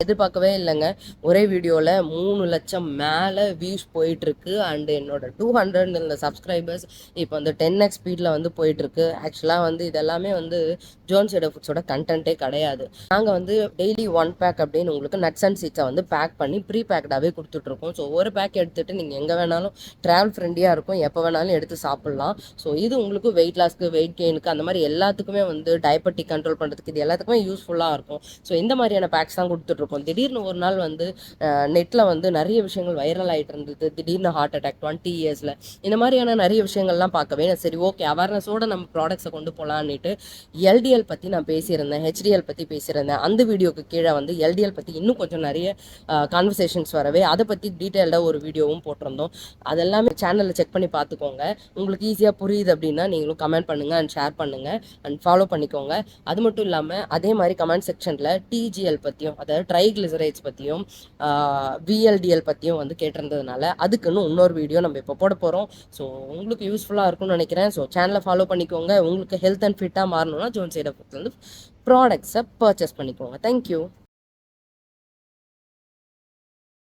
எதிர்பார்க்கவே இல்லைங்க. ஒரே வீடியோவில் 3,00,000 மேலே வியூஸ் போயிட்டுருக்கு. அண்டு என்னோட 200 இந்த சப்ஸ்கிரைபர்ஸ் இப்போ வந்து 10x ஸ்பீடில் வந்து போயிட்டுருக்கு. ஆக்சுவலாக வந்து இதெல்லாமே வந்து ஜோன் சைடோ ஃபுட்ஸோட கண்டென்ட்டே கிடையாது. நாங்கள் வந்து டெய்லி 1 பேக் அப்படின்னு உங்களுக்கு நட்ஸ் அண்ட் சீட்ஸை வந்து பேக் பண்ணி ப்ரீ பேக்டாகவே கொடுத்துட்ருக்கோம். ஸோ ஒரு பேக் எடுத்துகிட்டு நீங்கள் எங்கே வேணாலும் ட்ராவல் ஃப்ரெண்ட்லியாக இருக்கும், எப்போ வேணாலும் எடுத்து சாப்பிட்லாம். ஸோ இது உங்களுக்கு வெயிட் லாஸ்க்கு, வெயிட் கெயினுக்கு, அந்த மாதிரி எல்லாத்துக்குமே வந்து டயபெட்டிக் கண்ட்ரோல் பண்ணுறதுக்கு இது எல்லாத்துக்குமே யூஸ்ஃபுல்லாக இருக்கும். ஸோ இந்த மாதிரியான பேக்ஸ் தான் கொடுத்துட்ருக்கோம். திடீர்னு ஒரு நாள் வந்து நெட்டில் வந்து நிறைய விஷயங்கள் வைரல் ஆகிட்டு இருந்தது. திடீர்னு ஹார்ட் அட்டாக் 20 இயர்ஸில் இந்த மாதிரியான நிறைய விஷயங்கள்லாம் பார்க்கவே சரி ஓகே அவேர்னஸோட நம்ம ப்ராடக்ட்ஸை கொண்டு போகலான்னுட்டு எல்டிஎல் பற்றி நான் பேசியிருந்தேன், ஹெச்டிஎல் பற்றி பேசியிருந்தேன். அந்த வீடியோக்கு கீழே வந்து எல்டிஎல் பற்றி இன்னும் கொஞ்சம் நிறைய கான்வர்சேஷன்ஸ் வரவே அதை பற்றி டீட்டெயில்டாக ஒரு வீடியோவும் போட்டிருந்தோம். அதெல்லாமே சேனலில் செக் பண்ணி பார்த்துக்கோங்க. உங்களுக்கு ஈஸியாக புரியுது அப்படின்னா நீங்களும் கமெண்ட் பண்ணுங்கள் அண்ட் ஷேர் பண்ணுங்கள் அண்ட் ஃபாலோ பண்ணிக்கோங்க. அது மட்டும் இல்லாமல் அதே மாதிரி கமெண்ட் செக்ஷனில் டிஜிஎல் பற்றியும், அதாவது ட்ரைக்ளிசரைட்ஸ் பற்றியும், விஎல்டிஎல் பற்றியும் வந்து கேட்டிருந்ததுனால அதுக்குன்னு இன்னொரு வீடியோ நம்ம இப்போ போட போகிறோம். ஸோ உங்களுக்கு யூஸ்ஃபுல்லாக இருக்கும்னு நினைக்கிறேன். ஸோ சேனலை ஃபாலோ பண்ணிக்கோங்க. உங்களுக்கு ஹெல்த் அண்ட் ஃபிட்டாக மாறணும்னா ஜோன் சைடோ ஃபுட்ஸ்லேருந்து ப்ராடக்ட்ஸை பர்ச்சேஸ் பண்ணிக்கோங்க. தேங்க்யூ.